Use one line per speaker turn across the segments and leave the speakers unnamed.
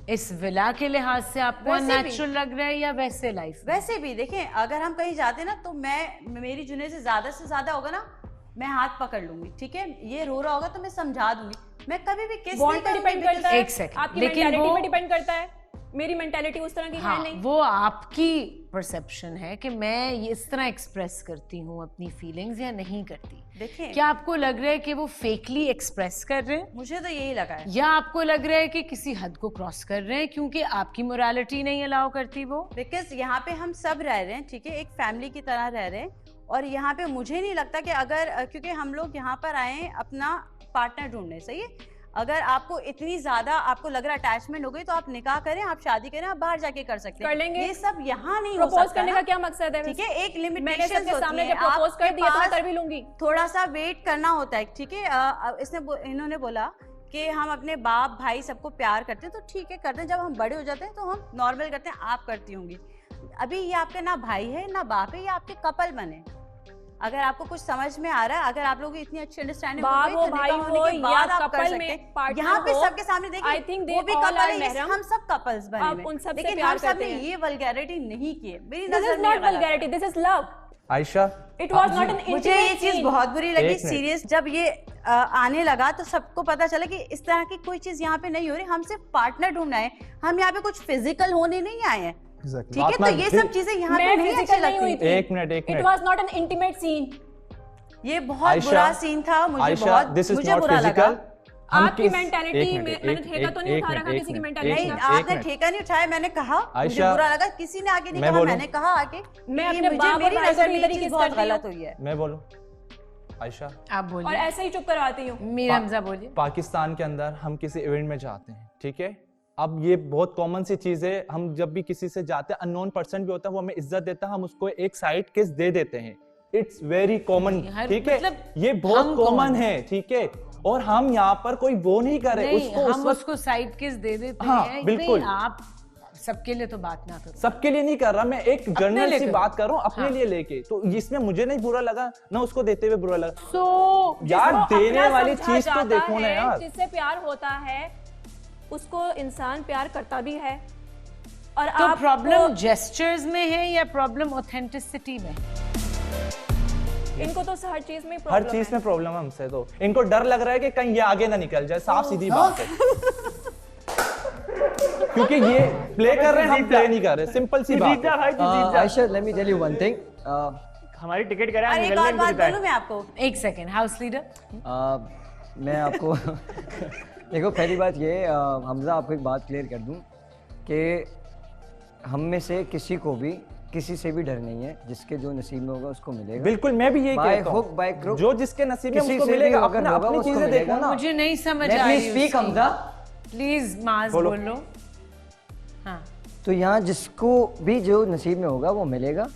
इस विला के लिहाज से आपको अननेचुरल लग रहा है या वैसे लाइफ?
वैसे भी देखें, अगर हम कहीं जाते ना तो मेरी जुनैद से ज्यादा होगा ना, मैं हाथ पकड़ लूंगी, ठीक है, ये रो रहा होगा तो मैं समझा दूंगी, मैं कभी भी किस
पे डिपेंड करता है,
एक सेकंड,
आपकी मेंटालिटी पे डिपेंड करता है। मेरी मेंटालिटी उस तरह की है नहीं।
वो आपकी परसेप्शन है कि मैं ये इस तरह एक्सप्रेस करती हूँ अपनी फीलिंग्स या नहीं करती।
देखिए,
क्या आपको लग रहा है कि वो फेकली एक्सप्रेस कर रहे हैं?
मुझे तो यही लगा है।
या आपको लग रहा है कि किसी हद को क्रॉस कर रहे हैं क्योंकि आपकी मोरालिटी नहीं अलाउ करती वो?
बिकॉज यहाँ पे हम सब रह रहे हैं, ठीक है, एक फैमिली की तरह रह रहे हैं, और यहाँ पे मुझे नहीं लगता कि अगर, क्योंकि हम लोग यहाँ पर आए हैं अपना पार्टनर ढूंढने, सही है, अगर आपको इतनी ज्यादा आपको लग रहा है अटैचमेंट हो गई तो आप निकाह करें, आप शादी करें, आप बाहर जाके कर सकते हैं,
कर लेंगे।
ये सब यहाँ नहीं हो
प्रपोज करने का क्या मकसद है?
ठीक है, एक लिमिटेशन
मैंने सबके सामने जब प्रपोज कर दिया तो मैं कर भी लूंगी।
थोड़ा सा वेट करना होता है, ठीक है। इन्होंने बोला कि हम अपने बाप भाई सबको प्यार करते हैं, तो ठीक है करते हैं, जब हम बड़े हो जाते हैं तो हम नॉर्मल करते हैं, आप करती होंगी। अभी ये आपका ना भाई है ना बाप है, ये आपके कपल बने। अगर आपको कुछ समझ में आ रहा है, अगर आप लोगों की इतनी अच्छी अंडरस्टैंडिंग
भाई हो या कपल में पार्टनर
यहाँ पे सबके सामने देखिए,
आई थिंक
वो भी कपल है, हम सब कपल्स बने हुए,
उन सबसे
लेकिन हम सब ने ये वल्गैरिटी नहीं की। मेरी नजर में
vulgarity, this is love.
Ayesha,
it was not N,
मुझे ये चीज बहुत बुरी लगी सीरियस, जब ये आने लगा तो सबको पता चला कि इस तरह की कोई चीज यहाँ पे नहीं हो रही, हम सिर्फ पार्टनर ढूंढना है, हम यहाँ पे कुछ फिजिकल होने नहीं आए हैं, ठीक है। तो ये सब चीजें यहाँ पे नहीं अच्छी लगती।
एक minute
it was not an intimate scene.
ये बहुत बुरा सीन था, मुझे बुरा लगा।
आपकी मेंटालिटी, मैंने ठेका तो नहीं उठा रखा किसी की मेंटालिटी का।
आपने ठेका नहीं उठाया, मैंने कहा मुझे बुरा लगा, किसी ने आगे नहीं कहा, मैंने कहा आगे,
मैं अपने बाप
मेरी नजर में
तरीके से
बहुत गलत हुई है।
मैं बोलूं आयशा,
आप बोलिए।
और ऐसे ही चुप करवाती हूँ।
मीर हमजा बोलिए।
पाकिस्तान के अंदर हम किसी इवेंट में जाते हैं, ठीक है, अब ये बहुत कॉमन सी चीज है, हम जब भी किसी से जाते हैं, अननोन पर्सन भी होता है, वो हमें इज्जत देता है, हम उसको एक साइड किस दे देते हैं, इट्स वेरी कॉमन, ठीक है, ये बहुत कॉमन है, ठीक है, और हम यहाँ पर कोई वो नहीं कर रहे,
हम उसको साइड किस दे देते हैं।
बिल्कुल,
आप सबके लिए तो बात ना करो।
सबके लिए नहीं कर रहा, मैं एक जनरल सी बात कर रहा हूँ अपने लिए लेके, तो इसमें मुझे नहीं बुरा लगा ना उसको देते हुए बुरा लगा। यार देने वाली चीज तो देखो ना यार, जिससे
प्यार होता है उसको इंसान प्यार करता भी है। और
तो प्रॉब्लम जेस्चर्स में है या प्रॉब्लम ऑथेंटिसिटी में?
इनको तो हर चीज में
प्रॉब्लम है हमसे, तो इनको डर लग रहा है कि कहीं ये आगे ना निकल जाए, साफ सीधी बात है। क्योंकि ये प्ले कर रहे हैं, हम प्ले नहीं कर रहे, सिंपल सी बात है।
Ayesha, let me tell you one thing,
हमारी टिकट करा,
अरे एक और बात बोलूं मैं आपको,
एक सेकंड, हाउस लीडर,
मैं आपको देखो, पहली बात ये, हमजा आपको एक बात क्लियर कर दूं कि हम में से किसी को भी किसी से भी डर नहीं है, जिसके जो नसीब में होगा उसको मिलेगा।
बिल्कुल, मैं भी यही कहता हूं, जो जिसके नसीब में उसको मिलेगा, अपनी चीजें देखो ना।
मुझे नहीं समझ आ रही,
स्पीक हमजा,
प्लीज माज बोलो। हाँ,
तो यहाँ जिसको भी जो नसीब में होगा वो मिलेगा।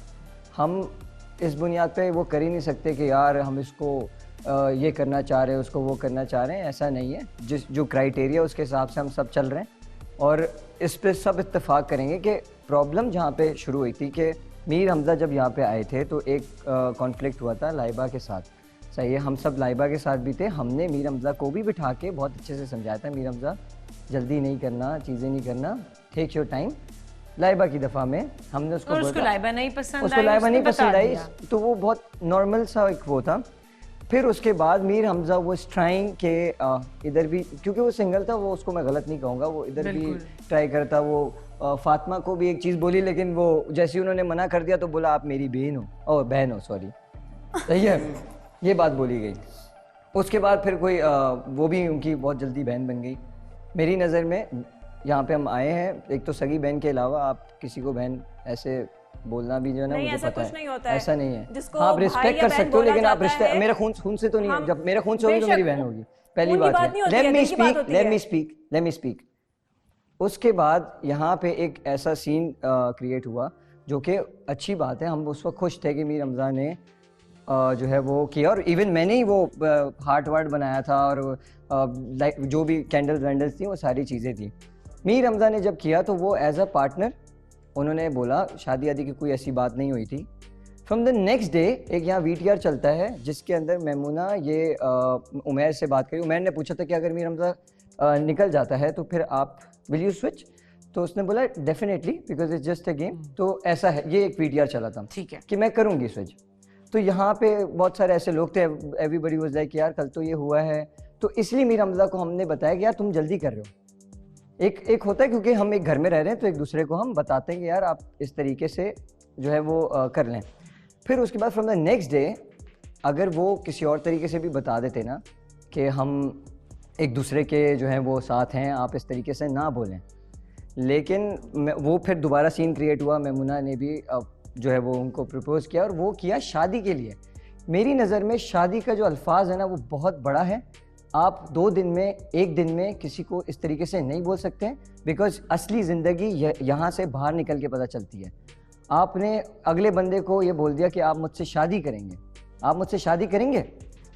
हम इस बुनियाद पे वो कर ही नहीं सकते कि यार हम इसको ये करना चाह रहे हैं, उसको वो करना चाह रहे हैं, ऐसा नहीं है। जो क्राइटेरिया उसके हिसाब से हम सब चल रहे हैं, और इस पे सब इत्तेफाक करेंगे कि प्रॉब्लम जहाँ पे शुरू हुई थी कि मीर हमजा जब यहाँ पे आए थे तो एक कॉन्फ्लिक्ट हुआ था लाइबा के साथ, सही है, हम सब लाइबा के साथ भी थे। हमने मीर हमजा को भी बिठा के बहुत अच्छे से समझाया था, मीर हमजा जल्दी नहीं करना, चीज़ें नहीं करना, टेक योर टाइम। लाइबा की दफ़ा में हमने उसको
लाइबा नहीं पसंद
उसको लाइबा नहीं पसंद आई, तो वो बहुत नॉर्मल सा एक वो था। फिर उसके बाद मीर हमजा वो ट्राइंग के इधर भी, क्योंकि वो सिंगल था, वो उसको मैं गलत नहीं कहूँगा, वो इधर भी ट्राई करता। वो फातिमा को भी एक चीज़ बोली, लेकिन वो जैसे ही उन्होंने मना कर दिया तो बोला आप मेरी बहन हो, और बहन हो, सॉरी, सही है, ये बात बोली गई। उसके बाद फिर कोई वो भी उनकी बहुत जल्दी बहन बन गई। मेरी नज़र में यहाँ पे हम आए हैं, एक तो सगी बहन के अलावा आप किसी को बहन ऐसे बोलना भी जो है ना, मुझे पता है, नहीं होता है, ऐसा नहीं है। हाँ, आप रिस्पेक्ट कर सकते हो, लेकिन आप रिश्ते, मेरा खून से तो नहीं, जब मेरा खून से होगी तो मेरी बहन होगी, पहली बात है। Let me speak. उसके बाद यहाँ पे एक ऐसा सीन क्रिएट हुआ जो कि अच्छी बात है, हम उस वक्त खुश थे कि मीर हमजा ने जो है वो किया, और इवन मैंने ही वो हार्ट वार्ट बनाया था, और जो भी कैंडल वैंडल्स थी वो सारी चीज़ें थी। मीर हमजा ने जब किया तो वो एज अ पार्टनर उन्होंने बोला, शादी आदि की कोई ऐसी बात नहीं हुई थी। फ्रॉम द नेक्स्ट डे एक यहाँ VTR चलता है जिसके अंदर मैमूना ये उमैर से बात करी। उमैर ने पूछा था कि अगर मीर हमजा निकल जाता है तो फिर आप विल यू स्विच? तो उसने बोला definitely because it's just a game. तो ऐसा है, ये एक वीडियो चला था
ठीक है
कि मैं करूँगी स्विच। तो यहाँ पे बहुत सारे ऐसे लोग थे, एवरीबडी वाज लाइक यार कल तो ये हुआ है। तो इसलिए मीर हमजा को हमने बताया कि यार तुम जल्दी कर रहे हो। एक होता है क्योंकि हम एक घर में रह रहे हैं तो एक दूसरे को हम बताते हैं कि यार आप इस तरीके से जो है वो कर लें। फिर उसके बाद फ्रॉम द नेक्स्ट डे अगर वो किसी और तरीके से भी बता देते ना कि हम एक दूसरे के जो है वो साथ हैं, आप इस तरीके से ना बोलें। लेकिन वो फिर दोबारा सीन क्रिएट हुआ, मैमुना ने भी जो है वो उनको प्रपोज किया और वो किया शादी के लिए। मेरी नज़र में शादी का जो अल्फाज है ना वो बहुत बड़ा है। आप 2 दिन में 1 दिन में किसी को इस तरीके से नहीं बोल सकते हैं बिकॉज असली ज़िंदगी यहाँ से बाहर निकल के पता चलती है। आपने अगले बंदे को ये बोल दिया कि आप मुझसे शादी करेंगे, आप मुझसे शादी करेंगे,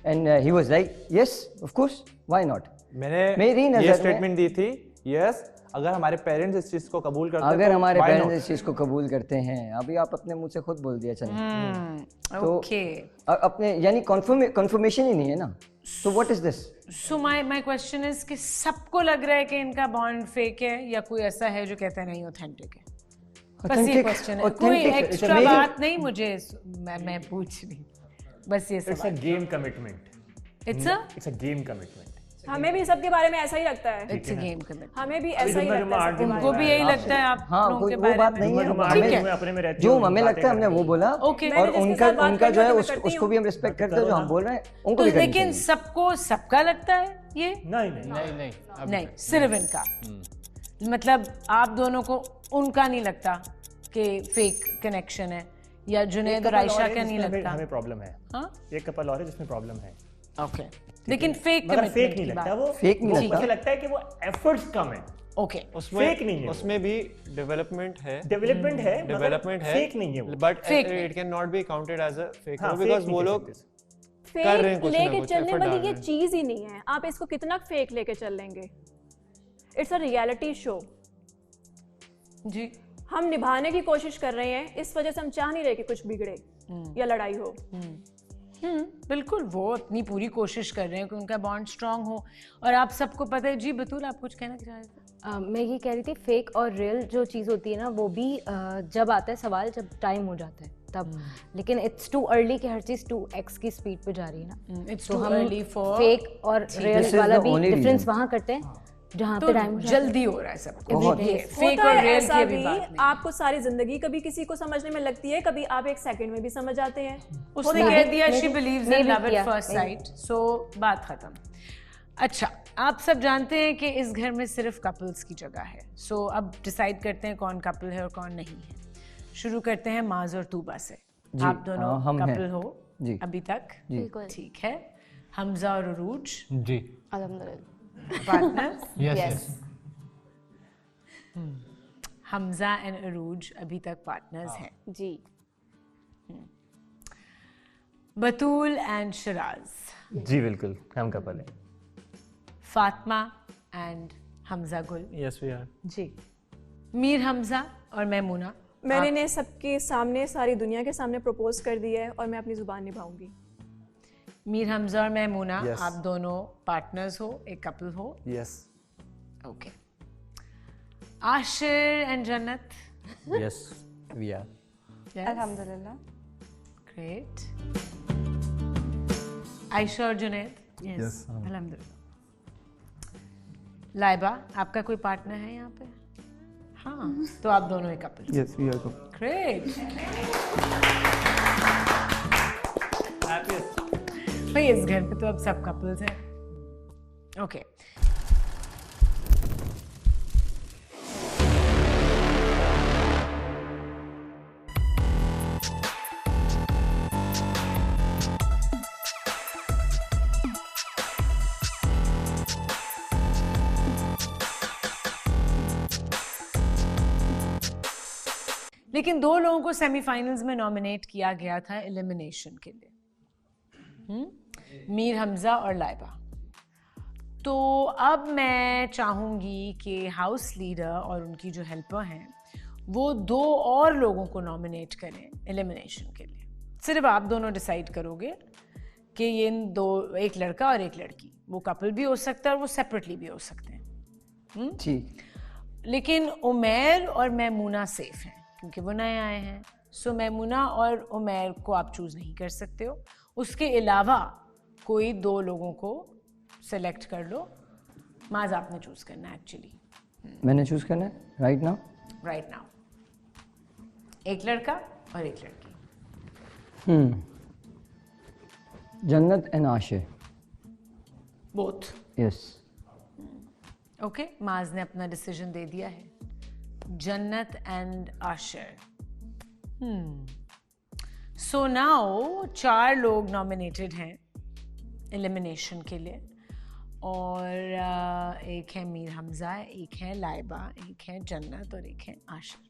and he was like yes of course why not.
मैंने
मेरी नज़र
ये
में
स्टेटमेंट दी थी, यस अगर हमारे पेरेंट्स इस चीज को कबूल करते हैं
अगर
तो
हमारे
why
पेरेंट्स
not?
इस चीज़ को कबूल करते हैं, अभी आप अपने मुंह से खुद बोल दिया चलें तो
ओके
अपने यानी कन्फर्मेशन ही नहीं है ना, तो what is this?
So my question is कि सबको लग रहा है कि इनका बॉन्ड फेक है या कोई ऐसा है जो कहता है नहीं ऑथेंटिक है? बस ये क्वेश्चन है, कोई एक्स्ट्रा बात नहीं मुझे मैं पूछ रही, बस ये
इट्स अ
सवाल।
Game commitment.
It's
a game commitment.
हमें भी सबके बारे में ऐसा ही लगता है,
अ गेम कमिटमेंट।
हमें भी ऐसा ही लगता है सबके बारे
उनको
में।
भी यही लगता है आप
हाँ
लोगों के
वो
बारे
बात
में?
नहीं है,
ठीक है।
हमें अपने में रहती
जो
है,
हमें लगता है हमने वो बोला
ओके।
और
मैंने जिसके साथ बात
उनका जो है
करनी है, मैं करती
उसको
हूँ।
भी हम रिस्पेक्ट करते हैं, जो हम बोल रहे हैं उनको
तो
भी करनी
लेकिन
चाहिए।
सबको सबका लगता है ये?
नहीं
नहीं, सिर्फ इनका। मतलब आप दोनों को उनका नहीं लगता कि फेक कनेक्शन है, या जुनैद और आयशा का नहीं लगता?
हमें प्रॉब्लम है।
हाँ
एक कपल और है जिसमें प्रॉब्लम है,
ओके, लेकिन फेक
मगर फेक
कमिटमेंट
नहीं
की
लगता
बात।
वो।
फेक नहीं लगता।
मुझे लगता है कि वो एफर्ट्स कम है,
ओके
फेक नहीं है।
उसमें भी डेवलपमेंट है,
डेवलपमेंट है,
डेवलपमेंट है,
फेक नहीं है वो।
But
Fake
it can not be counted as a fake
हाँ,
बिकॉज
fake
वो
नहीं
लोग
कह सकते।
कर रहे हैं
फेक
कुछ ना
लेके
कुछ,
चलने
effort डाल
वाली
रहे
ये
हैं।
चीज ही नहीं है, आप इसको कितना फेक लेके चल लेंगे। इट्स अ रियलिटी शो,
जी।
हम निभाने की कोशिश कर रहे हैं, इस वजह से हम चाह नहीं रहे कि कुछ बिगड़े या लड़ाई हो।
बिल्कुल, वो अपनी पूरी कोशिश कर रहे हैं कि उनका बॉन्ड स्ट्रांग हो, और आप सबको पता है। जी बतूल, आप कुछ कहना चाह रहे थे?
मैं ये कह रही थी फेक और रियल जो चीज़ होती है ना वो भी जब आता है सवाल, जब टाइम हो जाता है तब। लेकिन इट्स टू अर्ली कि हर चीज़ 2x की स्पीड पे जा रही है ना।
It's
तो
too
हम
early for-
फेक और
This
रियल
is
वाला
the
भी
only
डिफरेंस
reason.
वहाँ करते हैं जहाँ
तो
पे टाइम
जल्दी हो रहा है सब कुछ।
बहुत।
ये फेक
होता
और
है
रियल
ऐसा
की
भी,
भी बात नहीं।
आपको सारी जिंदगी कभी किसी को समझने में लगती है, कभी आप 1 सेकंड में भी समझ जाते हैं।
उसने
Maybe-
कह दिया she
maybe-
believes in
maybe
love at
किया,
फर्स्ट साइट, सो बात खत्म। अच्छा, आप सब जानते हैं कि इस घर में सिर्फ कपल्स की जगह है, सो अब डिसाइड करते हैं कौन कपल है और कौन नहीं है। शुरू करते हैं माज और तूबा से।
जी,
आप दोनों
हम हैं।
कपल हो
जी।
अभी तक?
बिल्कुल।
ठीक है। हमजा और अरूज
जी
अल्हम्दुलिल्लाह।
पार्टनर्स?
यस
हमजा एंड अरूज अभी तक पार्टनर्स हैं।
जी,
बतूल एंड शराज,
जी बिल्कुल, हम कपल है।
फातिमा एंड हमजा गुल,
यस वी आर।
जी। मीर हमजा और मैमुना,
मैंने ने सबके सामने, सारी दुनिया के सामने प्रपोज कर दिया है और मैं अपनी जुबान निभाऊंगी।
मीर हमजा और मैमुना,
Yes.
आप दोनों पार्टनर्स हो, एक कपल हो।
Yes
okay. Ashir and Jannat,
yes we are.
अल्हम्दुलिल्लाह।
ग्रेट। आयशा और जुनैद,
Yes.
अल्हम्दुलिल्लाह। लाइबा, आपका कोई पार्टनर है यहाँ पे? हाँ, तो आप दोनों एक couple.
Yes we are
great. भाई इस घर पे तो अब सब कपल्स हैं। ओके। लेकिन 2 लोगों को सेमीफाइनल्स में नॉमिनेट किया गया था एलिमिनेशन के लिए, मीर हमजा और लाइबा। तो अब मैं चाहूँगी कि हाउस लीडर और उनकी जो हेल्पर हैं वो 2 और लोगों को नॉमिनेट करें एलिमिनेशन के लिए। सिर्फ आप दोनों डिसाइड करोगे कि ये इन 2, एक लड़का और एक लड़की, वो कपल भी हो सकता है और वो सेपरेटली भी हो सकते हैं।
ठीक।
लेकिन उमैर और मैमूना सेफ हैं क्योंकि वो नए आए हैं। सो मैमूना और उमैर को आप चूज़ नहीं कर सकते हो। उसके अलावा कोई 2 लोगों को सेलेक्ट कर लो। माज आपने चूज़ करना है एक्चुअली।
मैंने चूज़ करना है राइट नाउ।
राइट नाउ एक लड़का और एक लड़की।
जन्नत and Ashir.
Both.
Yes.
Okay, माज ने अपना डिसीजन दे दिया है, जन्नत एंड आशिर। सो नाउ 4 लोग नॉमिनेटेड हैं एलिमिनेशन के लिए, और एक है मीर हमजा, एक है लाइबा, एक है जन्नत और एक है आशिर।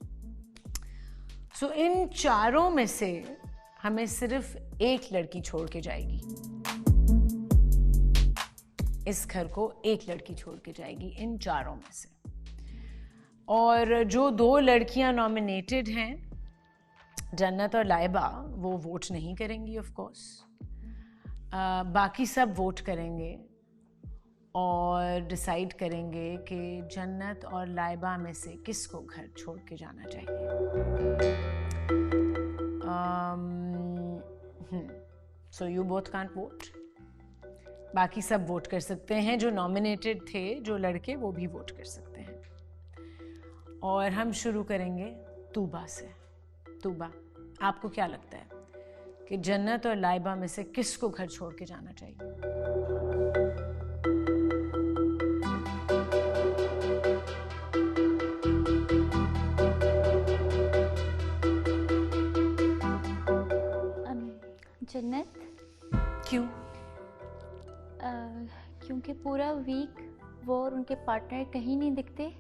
सो इन चारों में से हमें सिर्फ एक लड़की छोड़ के जाएगी। इस घर को एक लड़की छोड़ के जाएगी इन चारों में से। और जो 2 लड़कियां नॉमिनेटेड हैं, जन्नत और लाइबा, वो वोट नहीं करेंगी ऑफ कोर्स। बाकी सब वोट करेंगे और डिसाइड करेंगे कि जन्नत और लाइबा में से किसको घर छोड़ के जाना चाहिए। So you both can't vote. बाकी सब वोट कर सकते हैं, जो नॉमिनेटेड थे जो लड़के वो भी वोट कर सकते हैं। और हम शुरू करेंगे तूबा से। तूबा, आपको क्या लगता है कि जन्नत और लाइबा में से किसको घर छोड़ के जाना चाहिए?
जन्नत।
क्यों?
क्योंकि पूरा वीक वो और उनके पार्टनर कहीं नहीं दिखते।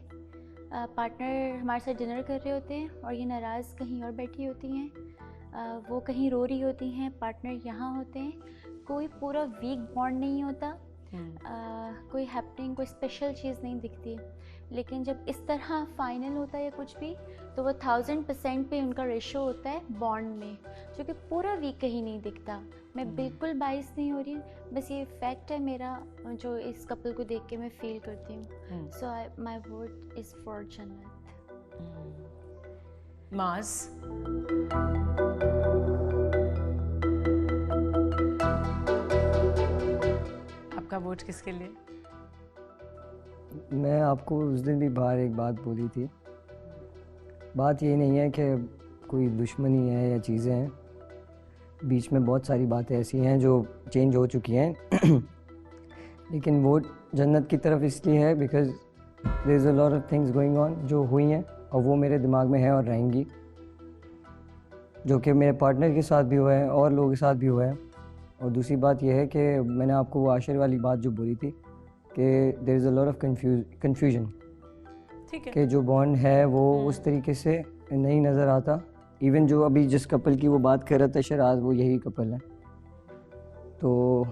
पार्टनर हमारे साथ डिनर कर रहे होते हैं और ये नाराज़ कहीं और बैठी होती हैं। वो कहीं रो रही होती हैं, पार्टनर यहाँ होते हैं। कोई पूरा वीक बॉन्ड नहीं होता। कोई हैपनिंग, कोई स्पेशल चीज़ नहीं दिखती। लेकिन जब इस तरह फाइनल होता है या कुछ भी, तो वो 1000% पे उनका रेशो होता है बॉन्ड में, जो कि पूरा वीक कहीं नहीं दिखता। मैं बिल्कुल बाइस नहीं हो रही, बस ये फैक्ट है मेरा जो इस कपल को देख के मैं फील करती हूँ। So my vote is for जन्नत।
माज। आपका वोट किसके लिए?
मैं आपको उस दिन भी बाहर एक बात बोली थी। बात ये नहीं है कि कोई दुश्मनी है या चीज़ें हैं, बीच में बहुत सारी बातें ऐसी हैं जो चेंज हो चुकी हैं। लेकिन वोट जन्नत की तरफ इसलिए है because there is a lot of things going on जो हुई हैं और वो मेरे दिमाग में है और रहेंगी, जो कि मेरे पार्टनर के साथ भी हुआ है और लोगों के साथ भी हुआ है। और दूसरी बात यह है कि मैंने आपको वो आशिर वाली बात जो बोली थी कि there is a lot of confusion,
ठीक है,
कि जो बॉन्ड है वो उस तरीके से नहीं नज़र आता। इवन जो अभी जिस कपल की वो बात कर रहा था शराज, वो यही कपल है। तो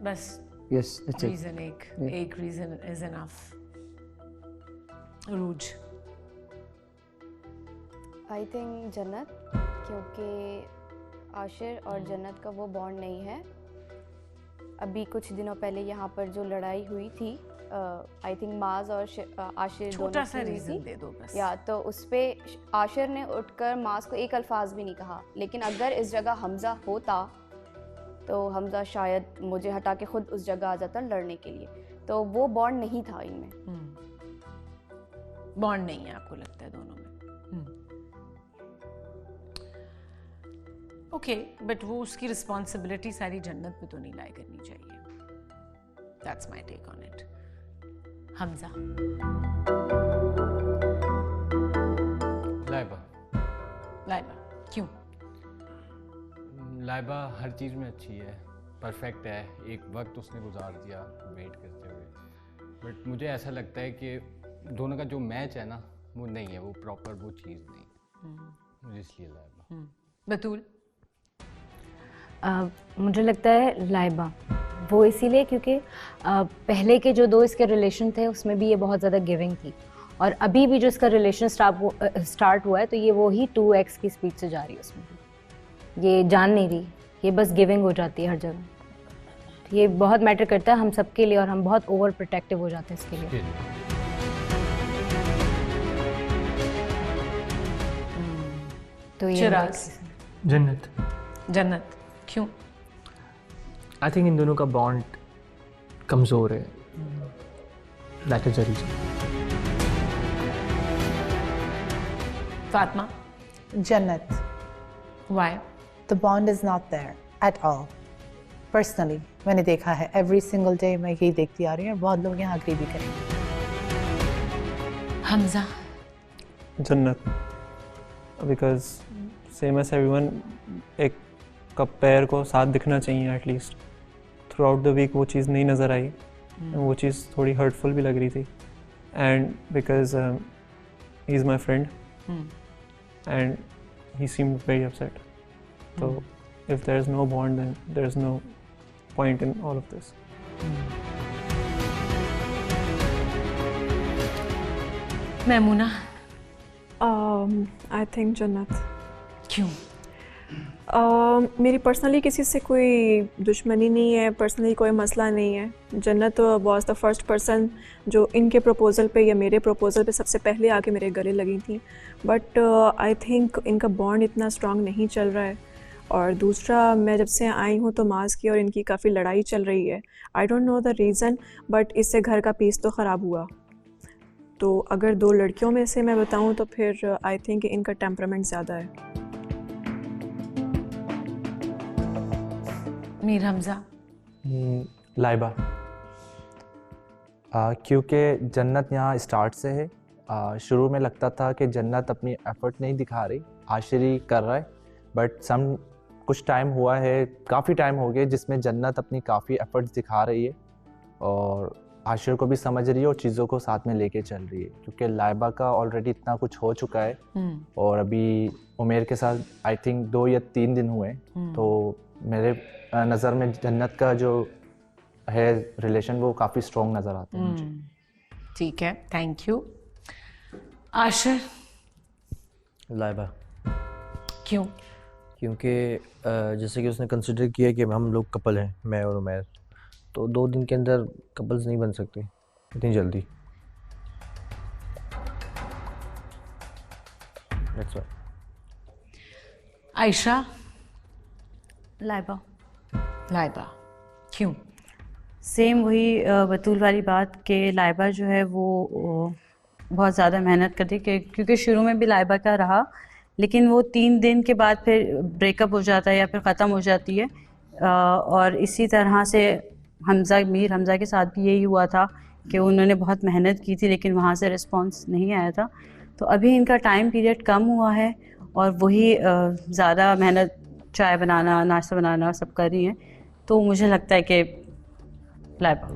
बस
यस दैट्स इट।
रीजन एक रीजन इज इनफ। रूज।
आई थिंक जन्नत, क्योंकि आशिर और जन्नत का वो बॉन्ड नहीं है। अभी कुछ दिनों पहले यहाँ पर जो लड़ाई हुई थी, आई थिंक माज और आशिर
छोटा सा रीजन दे दो बस।
या तो उस पे आशिर ने उठकर माज को एक अल्फाज भी नहीं कहा। लेकिन अगर इस जगह हमजा होता तो हमजा शायद मुझे हटा के खुद उस जगह आ जाता लड़ने के लिए। तो वो बॉन्ड नहीं था इनमें।
बॉन्ड नहीं है आपको लगता है दोनों में? ओके, बट वो उसकी रिस्पॉन्सिबिलिटी सारी जन्नत पे तो नहीं लाई करनी चाहिए। That's my take on it. Hamza.
Laiba.
Laiba क्यों?
लाइबा हर चीज़ में अच्छी है, परफेक्ट है। एक वक्त उसने गुजार दिया वेट करते हुए, बट मुझे ऐसा लगता है कि दोनों का जो मैच है ना वो नहीं है, वो प्रॉपर वो चीज़ नहीं, मुझे इसलिए लाइबा।
बतूल।
मुझे लगता है लाइबा, वो इसीलिए क्योंकि पहले के जो 2 इसके रिलेशन थे उसमें भी ये बहुत ज़्यादा गिविंग थी, और अभी भी जो इसका रिलेशन स्टार्ट हुआ है तो ये वो ही 2x की स्पीड से जा रही है। उसमें भी ये जान नहीं रही, ये बस गिविंग हो जाती है हर जगह। ये बहुत मैटर करता है हम सब के लिए, और हम बहुत ओवर प्रोटेक्टिव हो जाते हैं इसके लिए। तो ये
चिराग,
जन्नत।
जन्नत, क्यों?
आई थिंक इन दोनों का बॉन्ड कमज़ोर है, that is the reason.
Fatima,
Jannat.
why?
The bond is not there at all. Personally, मैंने देखा है every single day, मैं यही देखती आ रही हूँ और बहुत लोग यहाँ agree भी करेंगे।
हमजा,
जन्नत, बिकॉज सेम एज एवरीवन, एक का पैर को साथ दिखना चाहिए at least. Throughout the week वो चीज़ नहीं नज़र आई, वो चीज़ थोड़ी हर्टफुल भी लग रही थी। And because he is my friend and he seemed very upset. So if there's no bond, then there's no point in all of this.
Maimoona,
I think जन्नत।
क्यों?
मेरी पर्सनली किसी से कोई दुश्मनी नहीं है, पर्सनली कोई मसला नहीं है। जन्नत वाज द फर्स्ट पर्सन जो इनके प्रपोज़ल पे या मेरे प्रपोज़ल पे सबसे पहले आके मेरे गले लगी थी, बट आई थिंक इनका बॉन्ड इतना स्ट्रॉन्ग नहीं चल रहा है। और दूसरा, मैं जब से आई हूँ तो माज की और इनकी काफ़ी लड़ाई चल रही है। I don't know the reason, but इससे घर का पीस तो ख़राब हुआ। तो अगर दो लड़कियों में से मैं बताऊँ तो फिर आई थिंक इनका टेम्परामेंट ज़्यादा है।
मीर हमजा,
लाइबा, क्योंकि जन्नत यहाँ स्टार्ट से है। शुरू में लगता था कि जन्नत अपनी एफर्ट नहीं दिखा रही, आशिरी कर रहा है, बट कुछ टाइम हुआ है, काफ़ी टाइम हो गया जिसमें जन्नत अपनी काफ़ी एफर्ट्स दिखा रही है और आशिर को भी समझ रही है और चीज़ों को साथ में लेके चल रही है। क्योंकि लाइबा का ऑलरेडी इतना कुछ हो चुका है और अभी उमेर के साथ आई थिंक 2 या 3 दिन हुए, तो मेरे नज़र में जन्नत का जो है रिलेशन वो काफ़ी स्ट्रॉन्ग नज़र आता है मुझे।
ठीक है, थैंक यू। आशिर,
लाइबा,
क्यों?
क्योंकि जैसे कि उसने कंसिडर किया कि हम लोग कपल हैं, मैं और उमैर, तो 2 दिन के अंदर कपल्स नहीं बन सकते इतनी जल्दी। That's why.
आयशा,
लाइबा,
लाइबा, क्यों?
सेम वही बतूल वाली बात कि लाइबा जो है वो बहुत ज़्यादा मेहनत करती है, क्योंकि शुरू में भी लाइबा का रहा, लेकिन वो 3 दिन के बाद फिर ब्रेकअप हो जाता है या फिर ख़त्म हो जाती है। और इसी तरह से मीर हमज़ा के साथ भी यही हुआ था कि उन्होंने बहुत मेहनत की थी लेकिन वहाँ से रिस्पॉन्स नहीं आया था। तो अभी इनका टाइम पीरियड कम हुआ है और वही ज़्यादा मेहनत, चाय बनाना, नाश्ता बनाना सब कर रही हैं, तो मुझे लगता है कि लाइबा।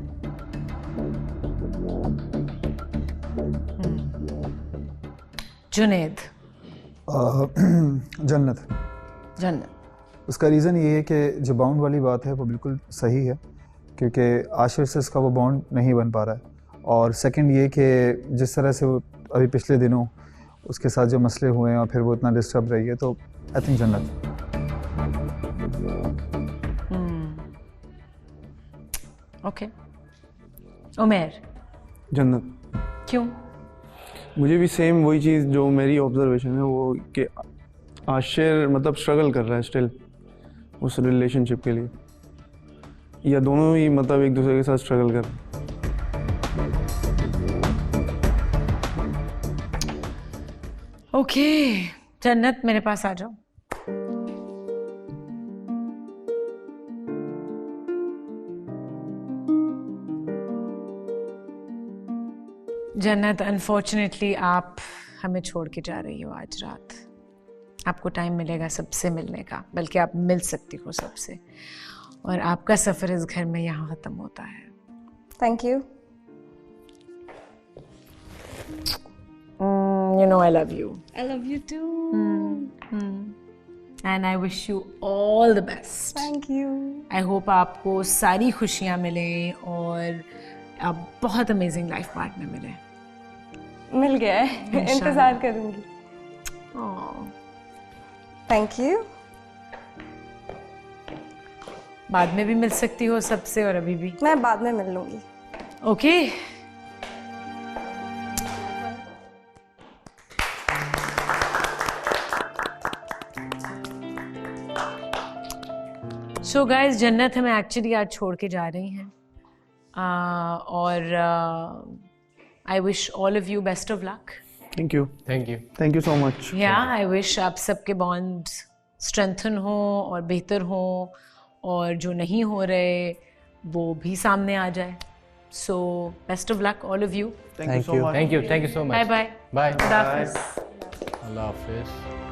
जुनेद,
जन्नत।
जन्नत,
उसका रीज़न ये है कि जो बाउंड वाली बात है वो बिल्कुल सही है, क्योंकि आशिर से उसका वो बाउंड नहीं बन पा रहा है। और सेकंड ये कि जिस तरह से वो अभी पिछले दिनों उसके साथ जो मसले हुए हैं और फिर वो इतना डिस्टर्ब रही है, तो आई थिंक जन्नत।
ओके। उमैर,
जन्नत।
क्यों?
मुझे भी सेम वही चीज़ जो मेरी ऑब्जर्वेशन है वो कि आशिर मतलब स्ट्रगल कर रहा है स्टिल उस रिलेशनशिप के लिए, या दोनों ही मतलब एक दूसरे के साथ स्ट्रगल कर रहे हैं।
ओके, जन्नत मेरे पास आ जाओ। जन्नत, अनफॉर्चुनेटली आप हमें छोड़ के जा रही हो आज रात। आपको टाइम मिलेगा सबसे मिलने का, बल्कि आप मिल सकती हो सबसे, और आपका सफ़र इस घर में यहाँ ख़त्म होता है।
Thank you.
You know I love you.
I love you too.
And I wish you all the best.
Thank you.
I hope आपको सारी खुशियाँ मिलें और आप बहुत अमेजिंग लाइफ पार्टनर मिले।
मिल गया है, इंतजार करूंगी। Thank you.
बाद में भी मिल सकती हो सबसे और अभी भी।
मैं बाद में मिल लूंगी।
ओके। सो गाइस, जन्नत हमें एक्चुअली आज छोड़ के जा रही हैं और I wish all of you best of luck.
Thank you. Thank you so much.
या आई विश आप सबके बॉन्ड स्ट्रेंथन हो और बेहतर हो, और जो नहीं हो रहे वो भी सामने आ जाए. So best of luck all of you.
Thank you so much.
Bye bye.
Bye.
खुदा हाफिज़.
अल्लाह हाफिज़.